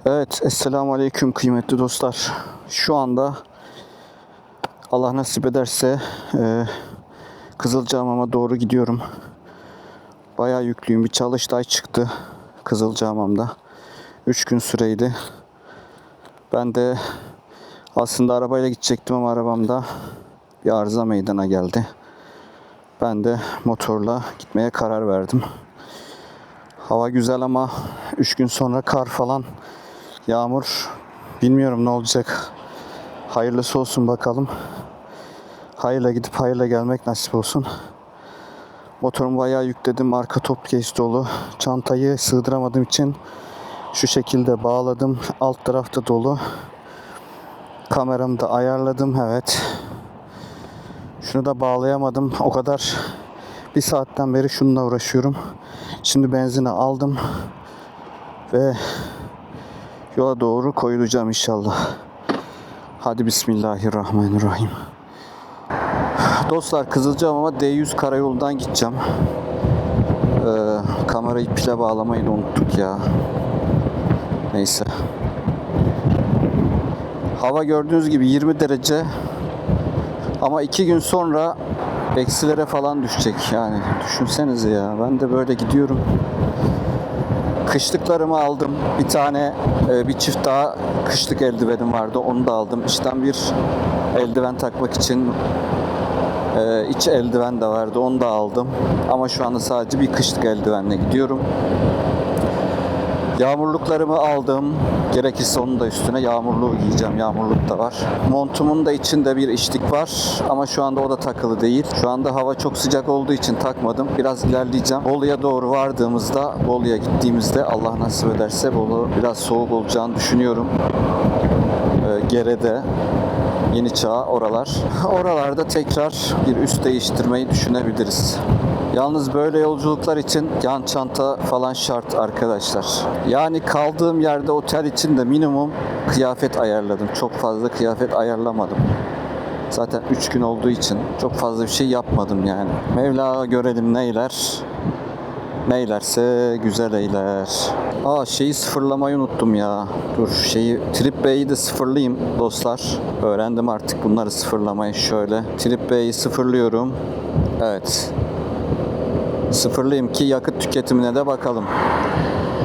Evet, Esselamu Aleyküm kıymetli dostlar. Şu anda Allah nasip ederse Kızılcahamam'a doğru gidiyorum. Bayağı yüklüyüm. Bir çalıştay çıktı Kızılcahamam'da. 3 gün süreydi. Ben de aslında arabayla gidecektim ama arabamda bir arıza meydana geldi. Ben de motorla gitmeye karar verdim. Hava güzel ama 3 gün sonra kar falan, yağmur, bilmiyorum ne olacak. Hayırlısı olsun bakalım. Hayırla gidip hayırla gelmek nasip olsun. Motorumu bayağı yükledim. Arka top case dolu. Çantayı sığdıramadığım için şu şekilde bağladım. Alt tarafta dolu. Kameramı da ayarladım. Evet. Şunu da bağlayamadım. O kadar bir saatten beri şununla uğraşıyorum. Şimdi benzini aldım. Ve yola doğru koyulacağım inşallah. Hadi Bismillahirrahmanirrahim. Dostlar, Kızılcahamam'a D100 karayolundan gideceğim. Kamerayı pile bağlamayı da unuttuk ya. Neyse. Hava gördüğünüz gibi 20 derece. Ama 2 gün sonra eksilere falan düşecek yani. Düşünsenize ya. Ben de böyle gidiyorum. Kışlıklarımı aldım. Bir tane bir çift daha kışlık eldivenim vardı. Onu da aldım. İçten bir eldiven takmak için iç eldiven de vardı. Onu da aldım. Ama şu anda sadece bir kışlık eldivenle gidiyorum. Yağmurluklarımı aldım. Gerekirse onun da üstüne yağmurluğu giyeceğim. Yağmurluk da var. Montumun da içinde bir içlik var. Ama şu anda o da takılı değil. Şu anda hava çok sıcak olduğu için takmadım. Biraz ilerleyeceğim. Bolu'ya doğru vardığımızda, Bolu'ya gittiğimizde Allah nasip ederse Bolu biraz soğuk olacağını düşünüyorum. Gerede. Yeniçağ oralar. Oralarda tekrar bir üst değiştirmeyi düşünebiliriz. Yalnız böyle yolculuklar için yan çanta falan şart arkadaşlar. Yani kaldığım yerde otel için de minimum kıyafet ayarladım. Çok fazla kıyafet ayarlamadım. Zaten 3 gün olduğu için çok fazla bir şey yapmadım yani. Mevla görelim neyler. Neylerse güzel eyler. Şeyi sıfırlamayı unuttum ya. Dur Trip B'yi de sıfırlayayım dostlar. Öğrendim artık bunları sıfırlamayı şöyle. Trip B'yi sıfırlıyorum. Evet. Sıfırlayayım ki yakıt tüketimine de bakalım.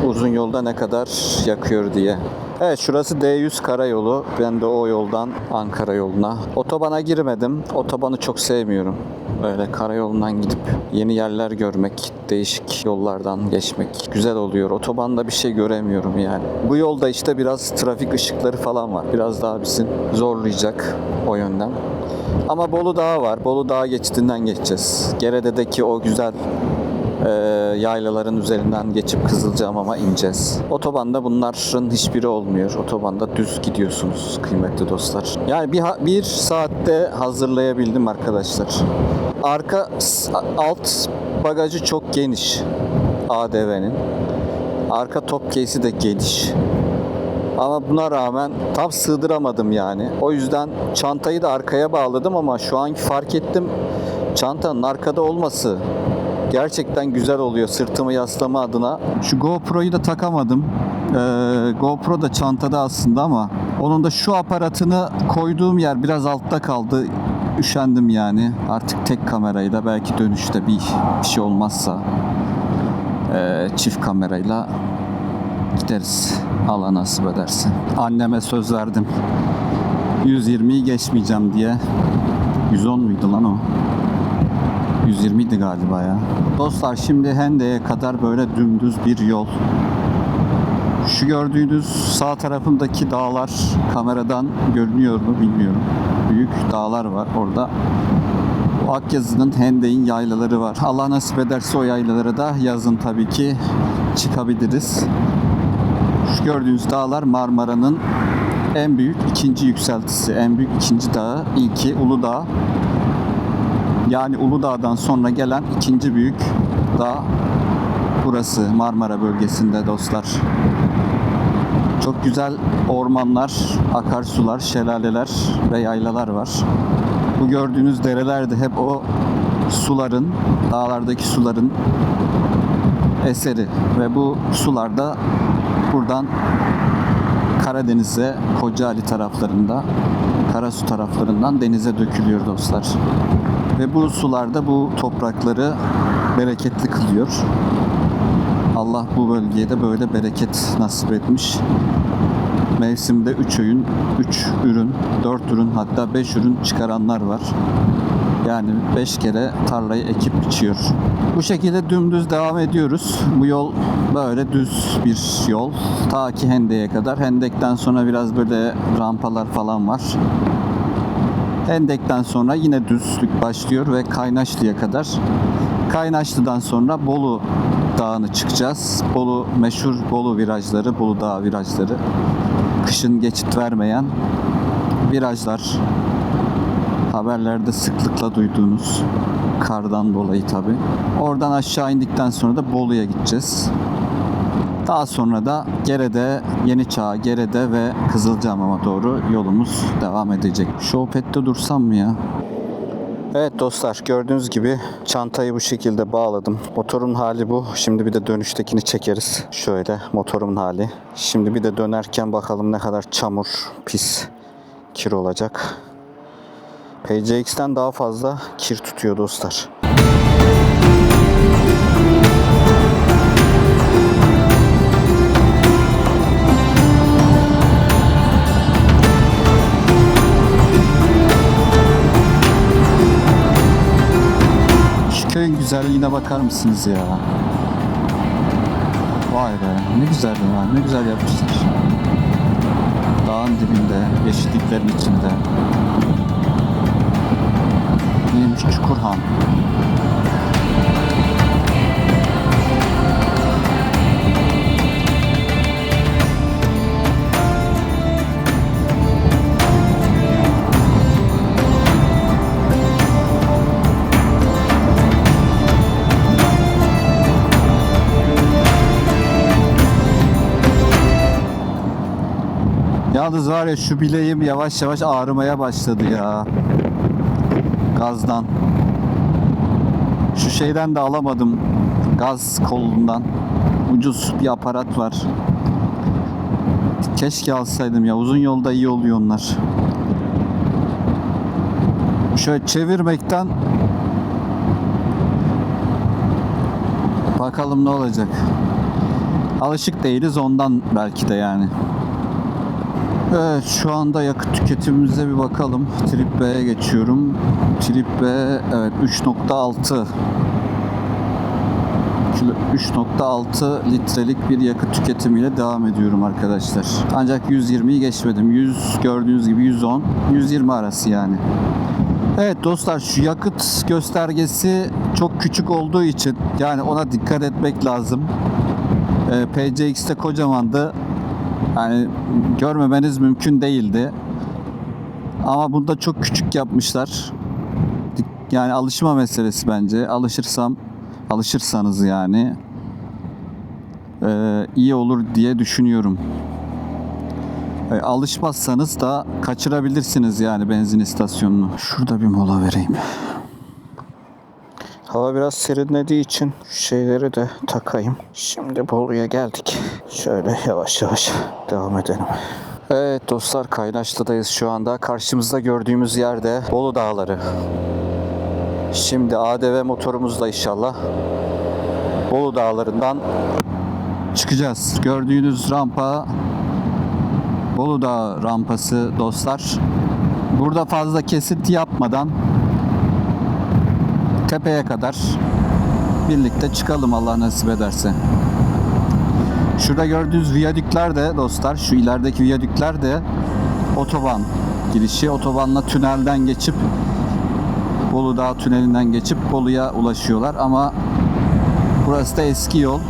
Uzun yolda ne kadar yakıyor diye. Evet, şurası D100 karayolu. Ben de o yoldan Ankara yoluna. Otobana girmedim. Otobanı çok sevmiyorum. Böyle karayolundan gidip yeni yerler görmek, değişik yollardan geçmek güzel oluyor. Otobanda bir şey göremiyorum yani. Bu yolda işte biraz trafik ışıkları falan var. Biraz daha bizi zorlayacak o yönden. Ama Bolu Dağı var. Bolu Dağı geçidinden geçeceğiz. Gerede'deki o güzel yaylaların üzerinden geçip Kızılcahamam'a ineceğiz. Otobanda bunların hiçbiri olmuyor. Otobanda düz gidiyorsunuz kıymetli dostlar. Yani bir saatte hazırlayabildim arkadaşlar. Alt bagajı çok geniş ADV'nin. Arka top case'i de geniş. Ama buna rağmen tam sığdıramadım yani. O yüzden çantayı da arkaya bağladım ama şu an fark ettim, çantanın arkada olması gerçekten güzel oluyor sırtımı yaslama adına. Şu GoPro'yu da takamadım. GoPro da çantada aslında ama onun da şu aparatını koyduğum yer biraz altta kaldı. Üşendim yani. Artık tek kamerayla belki dönüşte bir şey olmazsa çift kamerayla gideriz. Allah nasip ederse. Anneme söz verdim. 120'yi geçmeyeceğim diye. 110 muydu lan o? 120 idi galiba ya. Dostlar, şimdi Hende'ye kadar böyle dümdüz bir yol. Şu gördüğünüz sağ tarafındaki dağlar kameradan görünüyor mu bilmiyorum. Büyük dağlar var orada. Bu Akyazı'nın, Hende'in yaylaları var. Allah nasip ederse o yaylalara da yazın tabii ki çıkabiliriz. Şu gördüğünüz dağlar Marmara'nın en büyük ikinci yükseltisi. En büyük ikinci dağı. İlki Uludağ. Yani Uludağ'dan sonra gelen ikinci büyük dağ burası Marmara bölgesinde dostlar. Çok güzel ormanlar, akarsular, şelaleler ve yaylalar var. Bu gördüğünüz dereler de hep o suların, dağlardaki suların eseri ve bu sular da buradan Karadeniz'e, Kocaeli taraflarında, Karasu taraflarından denize dökülüyor dostlar. Ve bu sularda bu toprakları bereketli kılıyor. Allah bu bölgeye de böyle bereket nasip etmiş. Mevsimde 3 öğün, 3 ürün, 4 ürün, hatta 5 ürün çıkaranlar var. Yani 5 kere tarlayı ekip biçiyor. Bu şekilde dümdüz devam ediyoruz. Bu yol böyle düz bir yol. Ta ki Hendek'e kadar. Hendek'ten sonra biraz böyle rampalar falan var. Hendek'ten sonra yine düzlük başlıyor ve Kaynaşlı'ya kadar. Kaynaşlı'dan sonra Bolu Dağı'nı çıkacağız. Bolu, meşhur Bolu virajları, Bolu Dağı virajları. Kışın geçit vermeyen virajlar. Haberlerde sıklıkla duyduğunuz kardan dolayı tabi. Oradan aşağı indikten sonra da Bolu'ya gideceğiz. Daha sonra da Gerede, Yeniçağ, Gerede ve Kızılcahamam'a doğru yolumuz devam edecek. Şu Opet'te dursam mı ya? Evet dostlar, gördüğünüz gibi çantayı bu şekilde bağladım. Motorun hali bu. Şimdi bir de dönüştekini çekeriz. Şöyle motorumun hali. Şimdi bir de dönerken bakalım ne kadar çamur, pis, kir olacak. PCX'ten daha fazla kir tutuyor dostlar. Şu köyün güzelliğine bakar mısınız ya? Vay be, ne güzel ya, ne güzel yapmışlar. Dağın dibinde, yeşilliklerin içinde. Neymiş? Çukurhan. Yalnız var ya, şu bileğim yavaş yavaş ağrımaya başladı ya. Gazdan. Şu şeyden de alamadım. Gaz kolundan. Ucuz bir aparat var. Keşke alsaydım ya. Uzun yolda iyi oluyor onlar. Şöyle çevirmekten bakalım ne olacak. Alışık değiliz ondan belki de yani. Evet, şu anda yakıt tüketimimize bir bakalım. Trip B'ye geçiyorum. Trip B, evet, 3.6 litrelik bir yakıt tüketimiyle devam ediyorum arkadaşlar. Ancak 120'yi geçmedim. 100, gördüğünüz gibi 110, 120 arası yani. Evet dostlar, şu yakıt göstergesi çok küçük olduğu için yani ona dikkat etmek lazım. PCX'te kocamandı. Yani görmemeniz mümkün değildi. Ama bunda çok küçük yapmışlar. Yani alışma meselesi bence. Alışırsanız yani iyi olur diye düşünüyorum. Alışmazsanız da kaçırabilirsiniz yani benzin istasyonunu. Şurada bir mola vereyim. Hava biraz serinlediği için şu şeyleri de takayım. Şimdi Bolu'ya geldik. Şöyle yavaş yavaş devam edelim. Evet dostlar, Kaynaşlı'dayız şu anda. Karşımızda gördüğümüz yerde Bolu Dağları. Şimdi ADV motorumuzla inşallah Bolu Dağları'ndan çıkacağız. Gördüğünüz rampa Bolu Dağı rampası dostlar. Burada fazla kesinti yapmadan tepeye kadar birlikte çıkalım Allah nasip ederse. Şurada gördüğünüz viyadükler de dostlar, şu ilerideki viyadükler de otoban girişi. Otobanla tünelden geçip Bolu Dağı tünelinden geçip Bolu'ya ulaşıyorlar ama burası da eski yol.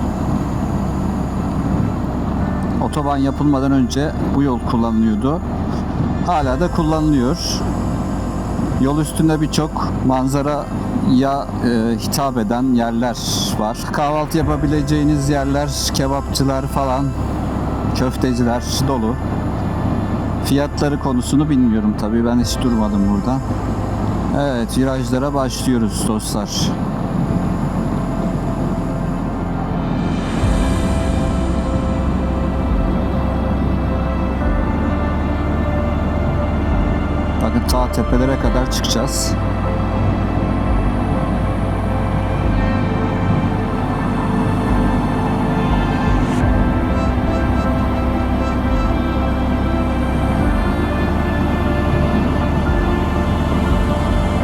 Otoban yapılmadan önce bu yol kullanılıyordu. Hala da kullanılıyor. Yol üstünde birçok manzaraya hitap eden yerler var. Kahvaltı yapabileceğiniz yerler, kebapçılar falan, köfteciler dolu. Fiyatları konusunu bilmiyorum tabii. Ben hiç durmadım burada. Evet, virajlara başlıyoruz dostlar. Bakın ta tepelere kadar çıkacağız.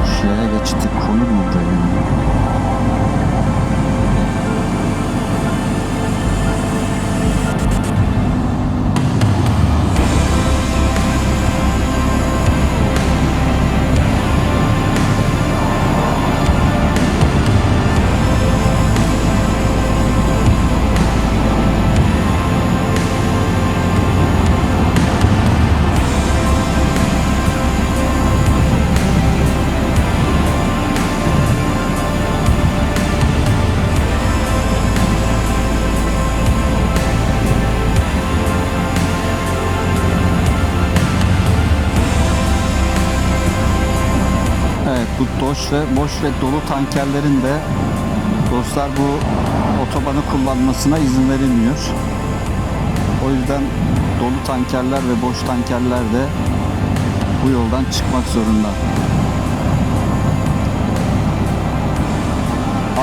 Şuraya geçtik. Konur mu buraya? Bu boş ve dolu tankerlerin de dostlar bu otobanı kullanmasına izin verilmiyor. O yüzden dolu tankerler ve boş tankerler de bu yoldan çıkmak zorunda.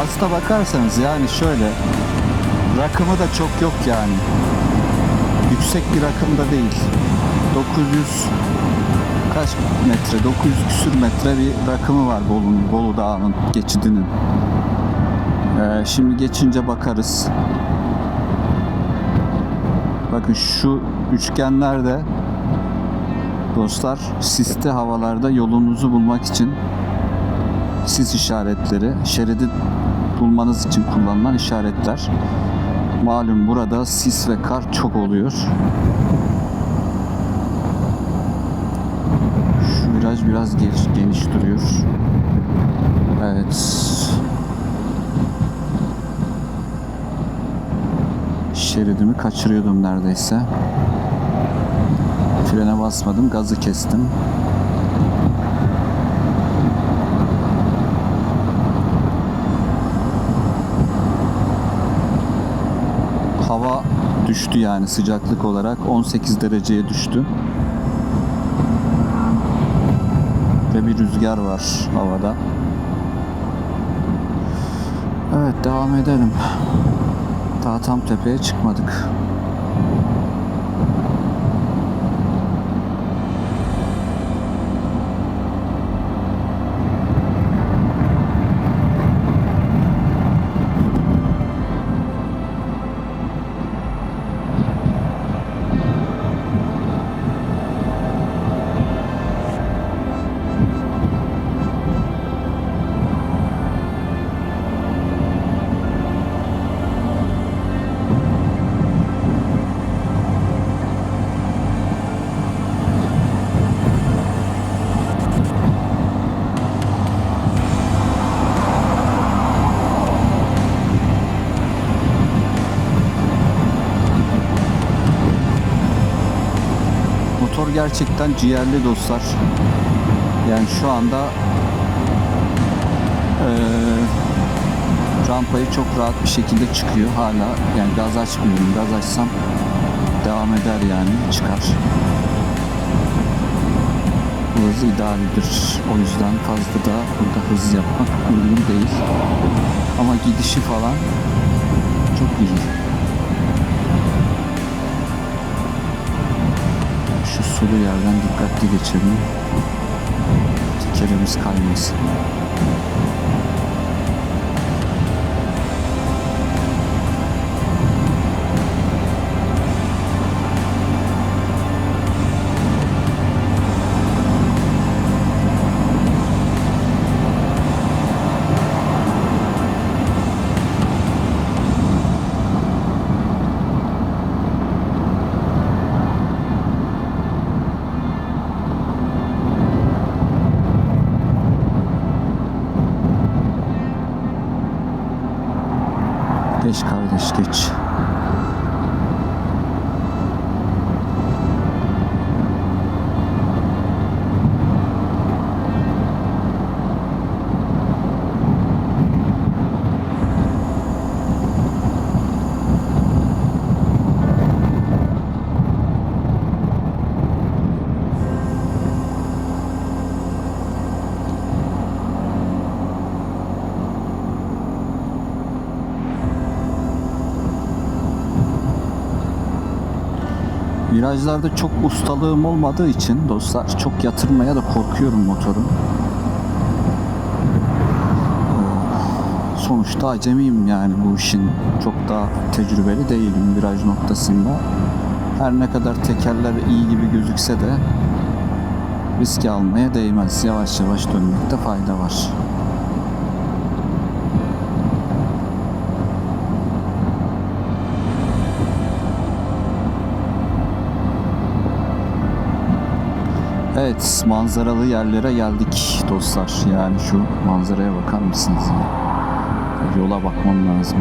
Aslına bakarsanız yani şöyle rakımı da çok yok yani. Yüksek bir rakım da değil. 900 kaç metre? 900 küsür metre bir rakımı var Bolu Dağı'nın geçidinin. Şimdi geçince bakarız. Bakın şu üçgenlerde dostlar sisli havalarda yolunuzu bulmak için sis işaretleri, şeridi bulmanız için kullanılan işaretler. Malum burada sis ve kar çok oluyor. Şu viraj biraz geniş duruyor. Evet. Şeridimi kaçırıyordum neredeyse. Frene basmadım, gazı kestim. Hava düştü yani sıcaklık olarak 18 dereceye düştü. Ve bir rüzgar var havada. Evet, devam edelim. Daha tam tepeye çıkmadık. Motor gerçekten ciğerli dostlar. Yani şu anda rampayı çok rahat bir şekilde çıkıyor hala. Yani gaz açmıyorum. Gaz açsam devam eder yani. Çıkar. Bu hız idealdir. O yüzden fazla da burada hız yapmak uygun değil. Ama gidişi falan çok iyi. Şu sulu yerden dikkatli geçelim. Tekerimiz kaymasın. Geç kardeş geç. Virajlarda çok ustalığım olmadığı için dostlar çok yatırmaya da korkuyorum motoru. Sonuçta acemiyim yani bu işin. Çok da tecrübeli değilim viraj noktasında. Her ne kadar tekerler iyi gibi gözükse de riski almaya değmez. Yavaş yavaş dönmekte fayda var. Evet, manzaralı yerlere geldik dostlar. Yani şu manzaraya bakar mısınız? Yola bakmam lazım.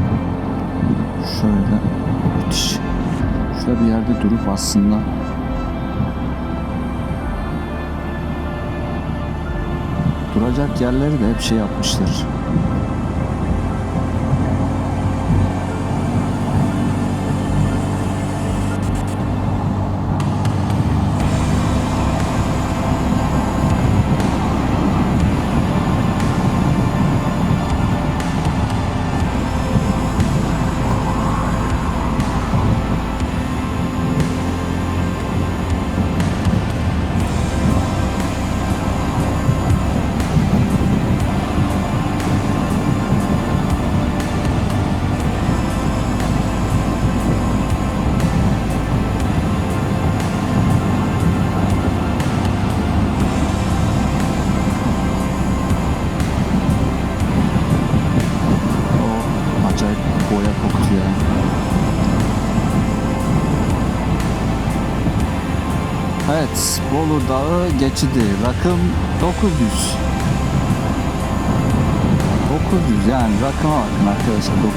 Şöyle müthiş. Şurada bir yerde durup aslında duracak yerleri de hep şey yapmışlar. Boya koktu ya. Evet, Bolu Dağı geçidi. Rakım 900. 900 yani rakıma bakın arkadaşlar, 900.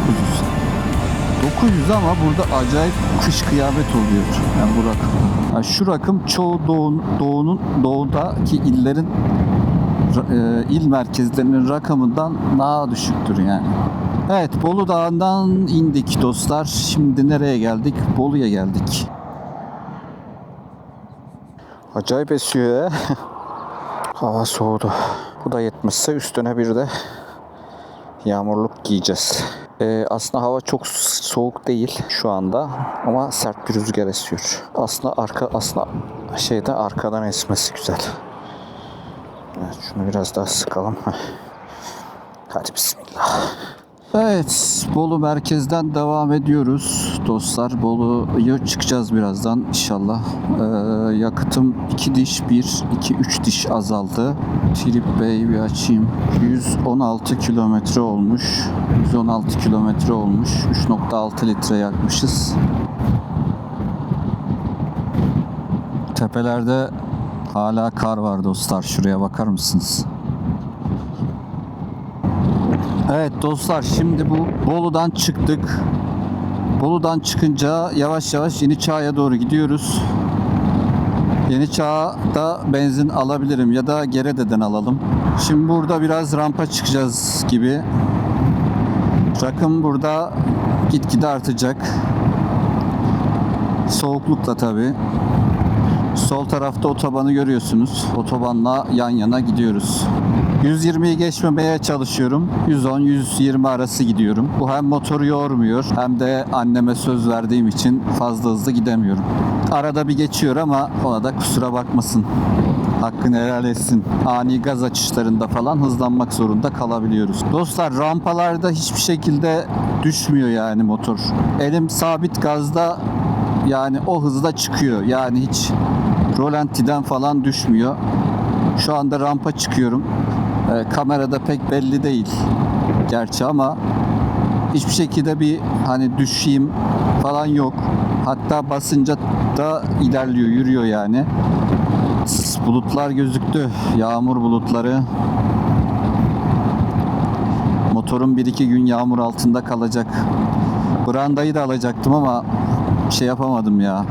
900 ama burada acayip kış kıyamet oluyor. Yani bu rakım. Yani şu rakım çoğu doğudaki illerin il merkezlerinin rakamından daha düşüktür yani. Evet, Bolu Dağı'ndan indik dostlar. Şimdi nereye geldik? Bolu'ya geldik. Acayip esiyor ya. Hava soğudu. Bu da yetmezse üstüne bir de yağmurluk giyeceğiz. Aslında hava çok soğuk değil şu anda ama sert bir rüzgar esiyor. Aslında arkadan esmesi güzel. Evet, şunu biraz daha sıkalım. Hadi bismillah. Evet, Bolu merkezden devam ediyoruz dostlar. Bolu'yu çıkacağız birazdan inşallah. Yakıtım 2 diş, 3 diş azaldı. Trip Bey bir açayım. 116 kilometre olmuş. 116 kilometre olmuş. 3.6 litre yakmışız. Tepelerde hala kar var dostlar. Şuraya bakar mısınız? Evet dostlar, şimdi bu Bolu'dan çıktık. Bolu'dan çıkınca yavaş yavaş Yeniçağ'a doğru gidiyoruz. Yeniçağ'da benzin alabilirim ya da Gerede'den alalım. Şimdi burada biraz rampa çıkacağız gibi. Rakım burada gitgide artacak. Soğuklukla tabii. Sol tarafta otobanı görüyorsunuz. Otobanla yan yana gidiyoruz. 120'yi geçmemeye çalışıyorum. 110-120 arası gidiyorum. Bu hem motoru yormuyor hem de anneme söz verdiğim için fazla hızlı gidemiyorum. Arada bir geçiyor ama ona da kusura bakmasın. Hakkını helal etsin. Ani gaz açışlarında falan hızlanmak zorunda kalabiliyoruz. Dostlar, rampalarda hiçbir şekilde düşmüyor yani motor. Elim sabit gazda, yani o hızda çıkıyor. Yani hiç rolantiden falan düşmüyor. Şu anda rampa çıkıyorum. Kamerada pek belli değil gerçi ama hiçbir şekilde bir hani düşeyim falan yok. Hatta basınca da ilerliyor, yürüyor yani. Bulutlar gözüktü. Yağmur bulutları. Motorum 1-2 gün yağmur altında kalacak. Brandayı da alacaktım ama şey yapamadım ya.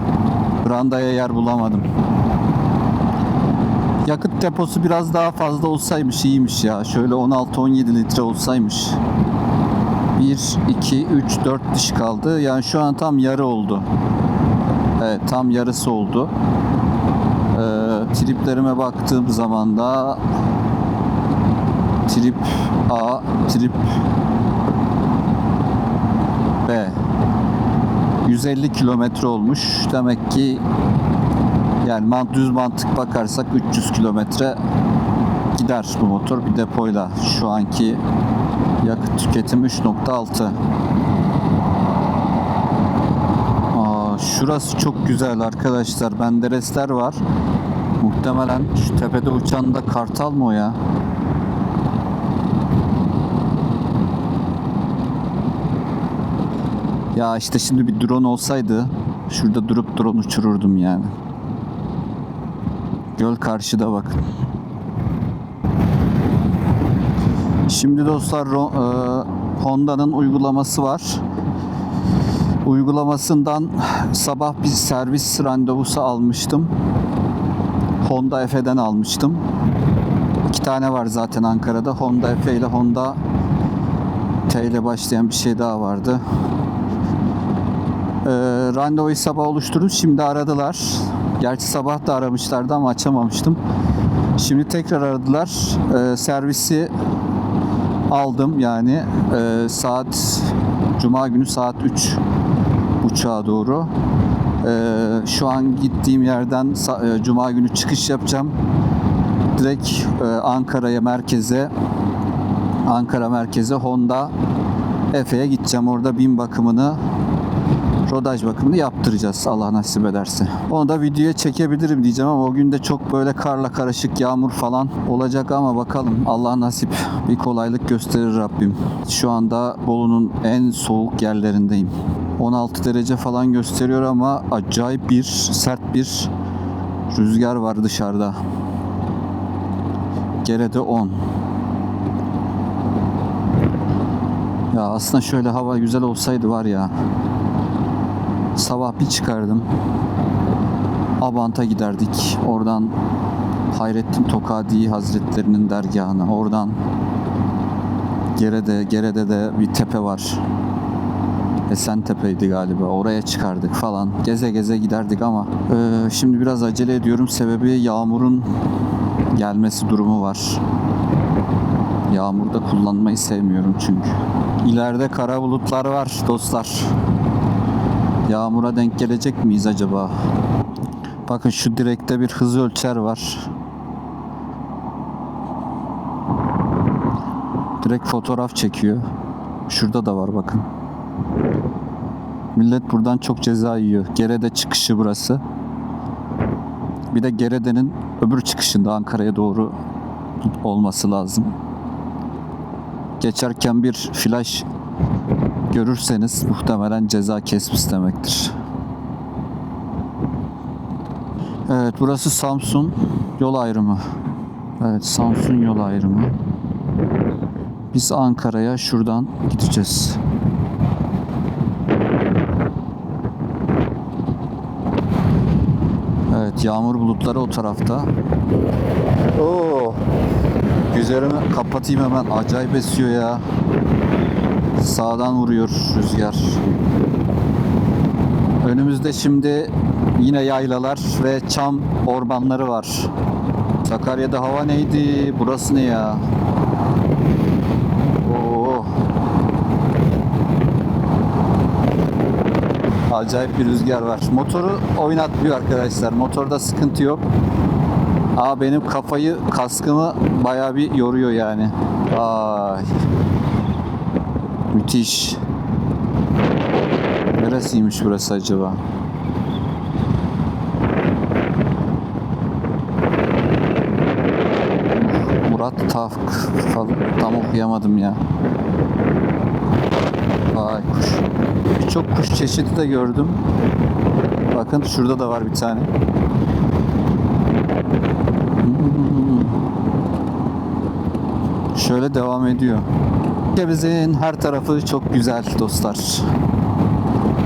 Brandaya yer bulamadım. Yakıt deposu biraz daha fazla olsaymış iyiymiş ya. Şöyle 16-17 litre olsaymış. 1, 2, 3, 4 diş kaldı. Yani şu an tam yarı oldu. Evet, tam yarısı oldu. Triplerime baktığım zaman da trip A, trip B 150 kilometre olmuş. Demek ki yani düz mantık bakarsak 300 kilometre gider bu motor bir depoyla. Şu anki yakıt tüketimi 3.6. Şurası çok güzel arkadaşlar. Menderesler var. Muhtemelen şu tepede uçan da kartal mı o ya? Ya işte şimdi bir drone olsaydı şurada durup drone uçururdum yani. Göl karşıda bakın. Şimdi dostlar Honda'nın uygulaması var. Uygulamasından sabah bir servis randevusu almıştım. Honda Efe'den almıştım. 2 tane var zaten Ankara'da. Honda Efe ile Honda T ile başlayan bir şey daha vardı. Randevuyu sabah oluşturdum. Şimdi aradılar. Gerçi sabah da aramışlardı ama açamamıştım. Şimdi tekrar aradılar. Servisi aldım yani. Saat Cuma günü saat 3 uçağa doğru. Şu an gittiğim yerden Cuma günü çıkış yapacağım. Direkt Ankara merkeze Honda Efe'ye gideceğim. Orada BİM bakımını, rodaj bakımını yaptıracağız Allah nasip ederse. Onu da videoya çekebilirim diyeceğim ama o gün de çok böyle karla karışık yağmur falan olacak ama bakalım Allah nasip bir kolaylık gösterir Rabbim. Şu anda Bolu'nun en soğuk yerlerindeyim. 16 derece falan gösteriyor ama acayip sert bir rüzgar var dışarıda. Gerede 10. Ya aslında şöyle hava güzel olsaydı var ya. Sabah bir çıkardım. Abant'a giderdik. Oradan Hayrettin Tokadi Hazretlerinin dergahına. Oradan Gere'de de bir tepe var. Esentepe'ydi galiba. Oraya çıkardık falan. Geze geze giderdik ama şimdi biraz acele ediyorum. Sebebi yağmurun gelmesi durumu var. Yağmurda kullanmayı sevmiyorum çünkü. İleride kara bulutlar var dostlar. Yağmura denk gelecek miyiz acaba? Bakın şu direkte bir hız ölçer var. Direkt fotoğraf çekiyor. Şurada da var bakın. Millet buradan çok ceza yiyor. Gerede çıkışı burası. Bir de Gerede'nin öbür çıkışında Ankara'ya doğru olması lazım. Geçerken bir flash görürseniz muhtemelen ceza kesmiş demektir. Evet, burası Samsun yol ayrımı. Evet, Samsun yol ayrımı. Biz Ankara'ya şuradan gideceğiz. Evet, yağmur bulutları o tarafta. Oo. Üzerimi kapatayım hemen. Acayip esiyor ya. Sağdan vuruyor rüzgar. Önümüzde şimdi yine yaylalar ve çam ormanları var. Sakarya'da hava neydi? Burası ne ya? Oo. Acayip bir rüzgar var. Motoru oynatmıyor arkadaşlar. Motorda sıkıntı yok. Benim kaskımı bayağı bir yoruyor yani. Ay. Müthiş. Neresiymiş burası acaba? Murat Tafk falan tam okuyamadım ya. Ay kuş. Birçok kuş çeşidi de gördüm. Bakın şurada da var bir tane. Şöyle devam ediyor. Ülkemizin her tarafı çok güzel dostlar.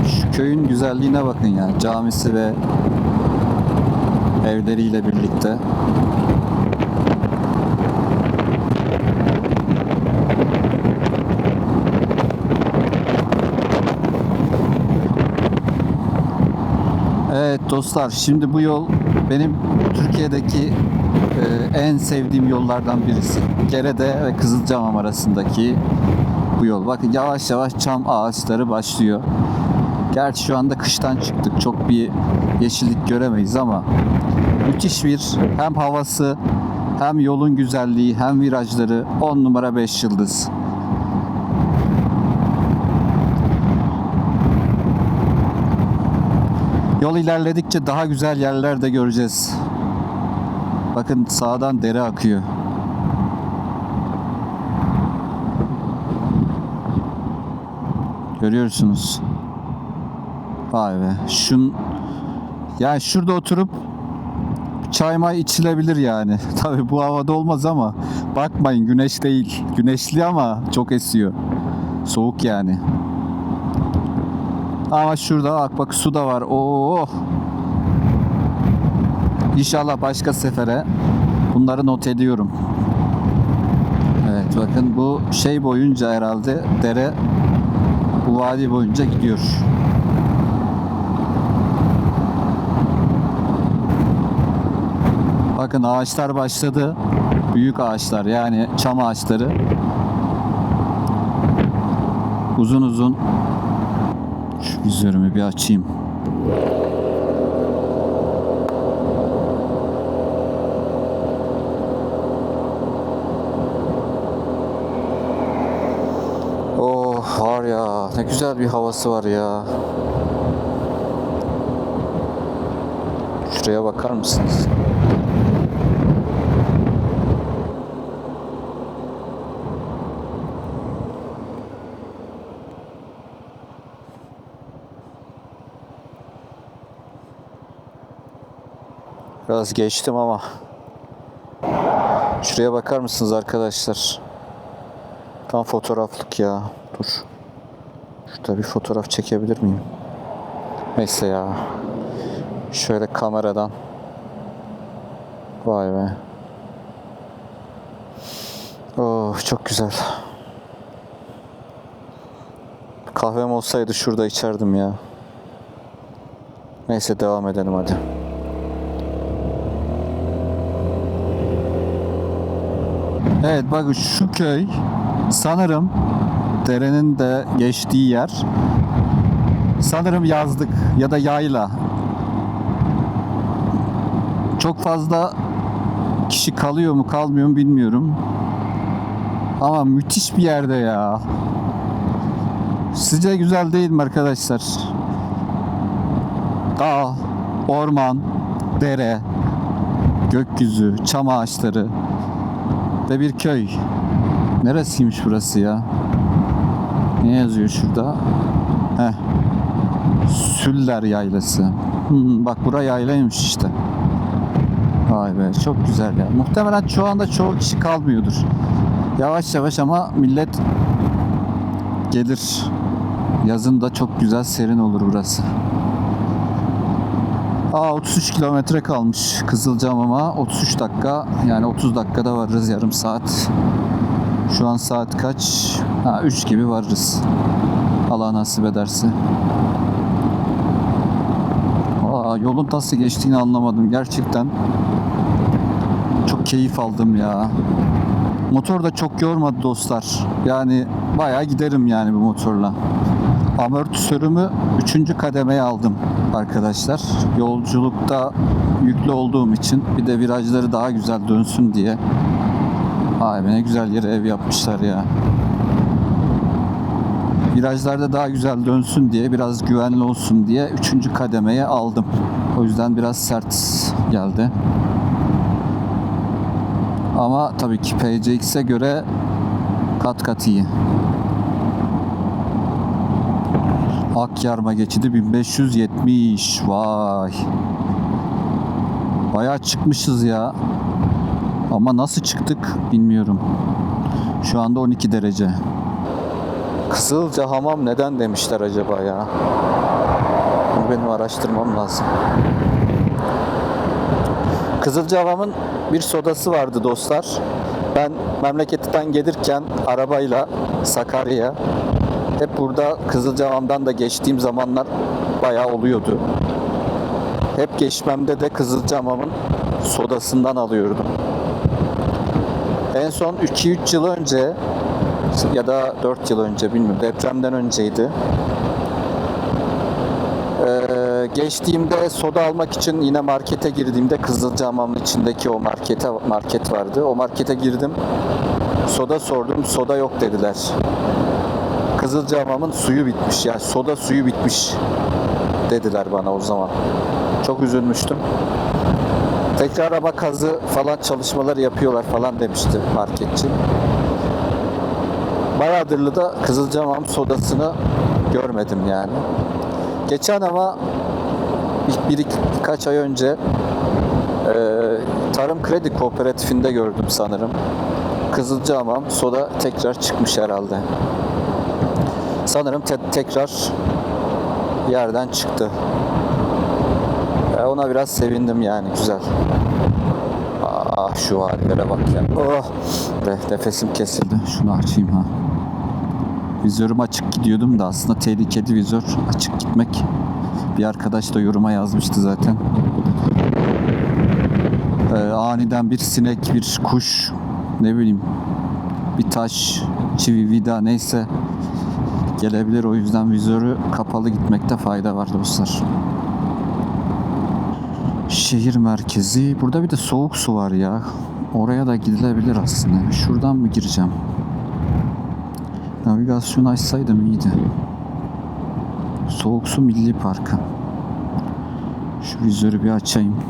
Şu köyün güzelliğine bakın ya. Camisi ve evleriyle birlikte. Evet dostlar, şimdi bu yol benim Türkiye'deki en sevdiğim yollardan birisi. Gerede ve Kızılcahamam arasındaki bu yol. Bakın yavaş yavaş çam ağaçları başlıyor. Gerçi şu anda kıştan çıktık. Çok bir yeşillik göremeyiz ama müthiş bir hem havası hem yolun güzelliği hem virajları 10 numara 5 yıldız. Yol ilerledikçe daha güzel yerler de göreceğiz. Bakın sağdan dere akıyor. Görüyorsunuz. Vay be. Yani şurada oturup çay may içilebilir yani. Tabii bu havada olmaz ama bakmayın, güneş değil. Güneşli ama çok esiyor. Soğuk yani. Ama şurada bak su da var. Oo. İnşallah başka sefere bunları not ediyorum. Evet bakın bu şey boyunca herhalde dere bu vadi boyunca gidiyor. Bakın ağaçlar başladı. Büyük ağaçlar yani çam ağaçları. Uzun uzun. Şu vizörümü bir açayım. Oh var ya, ne güzel bir havası var ya. Şuraya bakar mısınız? Biraz geçtim ama. Şuraya bakar mısınız arkadaşlar? Tam fotoğraflık ya. Dur. Şurada bir fotoğraf çekebilir miyim? Neyse ya. Şöyle kameradan. Vay be. Oh çok güzel. Kahvem olsaydı şurada içerdim ya. Neyse devam edelim hadi. Evet bakın şu köy sanırım derenin de geçtiği yer. Sanırım yazlık ya da yayla. Çok fazla kişi kalıyor mu kalmıyor mu bilmiyorum. Ama müthiş bir yerde ya. Sizce güzel değil mi arkadaşlar? Dağ, orman, dere, gökyüzü, çam ağaçları ve bir köy. Neresiymiş burası ya? Ne yazıyor şurada? Heh. Süller Yaylası. Bak bura yaylaymış işte. Vay be çok güzel ya. Muhtemelen şu anda çoğu kişi kalmıyordur. Yavaş yavaş ama millet gelir. Yazın da çok güzel serin olur burası. 33 kilometre kalmış Kızılcamam'a. 33 dakika yani 30 dakikada varırız, yarım saat. Şu an saat kaç? 3 gibi varırız. Allah nasip ederse. Yolun nasıl geçtiğini anlamadım gerçekten. Çok keyif aldım ya. Motor da çok yormadı dostlar. Yani bayağı giderim yani bu motorla. Amortisörümü 3. kademeye aldım arkadaşlar. Yolculukta yüklü olduğum için bir de virajları daha güzel dönsün diye. Ay be ne güzel yere ev yapmışlar ya. Virajlarda daha güzel dönsün diye, biraz güvenli olsun diye 3. kademeye aldım. O yüzden biraz sert geldi. Ama tabii ki PCX'e göre kat kat iyi. Akyarma geçidi 1570. Vay. Bayağı çıkmışız ya. Ama nasıl çıktık bilmiyorum. Şu anda 12 derece. Kızılcahamam neden demişler acaba ya? Bunu benim araştırmam lazım. Kızılcahamam'ın bir sodası vardı dostlar. Ben memleketten gelirken arabayla Sakarya'ya hep burada Kızılcahamam'dan da geçtiğim zamanlar bayağı oluyordu. Hep geçmemde de Kızılcahamam'ın sodasından alıyordum. En son 2-3 yıl önce ya da 4 yıl önce bilmiyorum, depremden önceydi. Geçtiğimde soda almak için yine markete girdiğimde Kızılcahamam'ın içindeki o market vardı. O markete girdim. Soda sordum. Soda yok dediler. Kızılcahamam'ın suyu bitmiş. Yani soda suyu bitmiş dediler bana o zaman. Çok üzülmüştüm. Tekrar ama kazı falan çalışmaları yapıyorlar falan demişti marketçi. Bayağıdırlı da Kızılcahamam sodasını görmedim yani. Geçen ama birkaç ay önce Tarım Kredi Kooperatifinde gördüm sanırım. Kızılcahamam soda tekrar çıkmış herhalde. Sanırım tekrar yerden çıktı. Ona biraz sevindim yani, güzel. Ah şu hallere bak ya. Oh. Nefesim kesildi. Şunu açayım ha. Vizörüm açık gidiyordum da aslında tehlikeli vizör açık gitmek. Bir arkadaş da yoruma yazmıştı zaten. Aniden bir sinek, bir kuş, ne bileyim bir taş, çivi, vida neyse gelebilir. O yüzden vizörü kapalı gitmekte fayda var dostlar. Şehir merkezi. Burada bir de soğuk su var ya. Oraya da gidilebilir aslında. Şuradan mı gireceğim? Navigasyonu açsaydım iyiydi. Soğuk Su Milli Parkı. Şu vizörü bir açayım.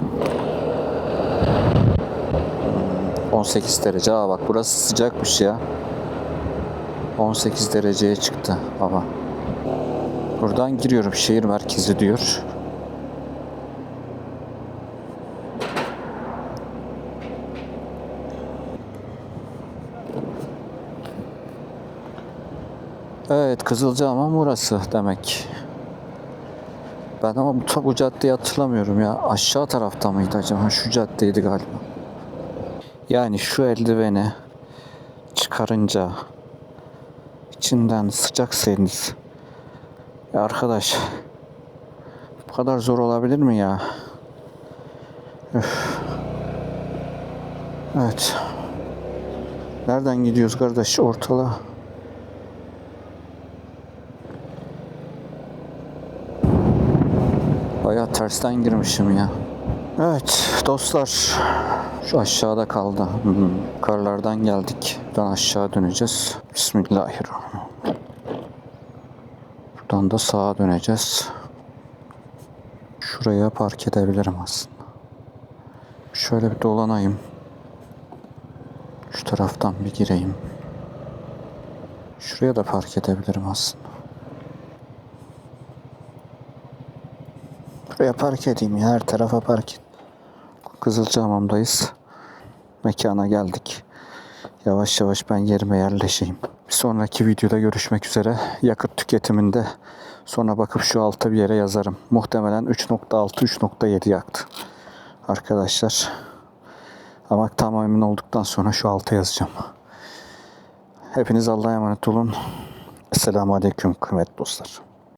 18 derece. Aa bak burası sıcakmış ya. 18 dereceye çıktı hava. Buradan giriyorum. Şehir merkezi diyor. Evet, Kızılcahamam burası demek. Ben ama bu caddeyi hatırlamıyorum ya. Aşağı tarafta mıydı acaba? Şu caddeydi galiba. Yani şu eldiveni çıkarınca içinden sıcak seriniz. Ya arkadaş, bu kadar zor olabilir mi ya? Öf. Evet. Nereden gidiyoruz kardeş? Ortala. Bayağı tersten girmişim ya. Evet dostlar, şu aşağıda kaldı. Karlardan geldik. Buradan aşağı döneceğiz. Bismillahirrahmanirrahim. Buradan da sağa döneceğiz. Şuraya park edebilirim aslında. Şöyle bir dolanayım. Şu taraftan bir gireyim. Şuraya da park edebilirim aslında. Buraya park edeyim ya, her tarafa park et. Kızılcahamam'dayız. Mekana geldik. Yavaş yavaş ben yerime yerleşeyim. Bir sonraki videoda görüşmek üzere. Yakıt tüketiminde sonra bakıp şu alta bir yere yazarım. Muhtemelen 3.6-3.7 yaktı arkadaşlar. Ama tam emin olduktan sonra şu alta yazacağım. Hepiniz Allah'a emanet olun. Esselamu Aleyküm kıymetli dostlar.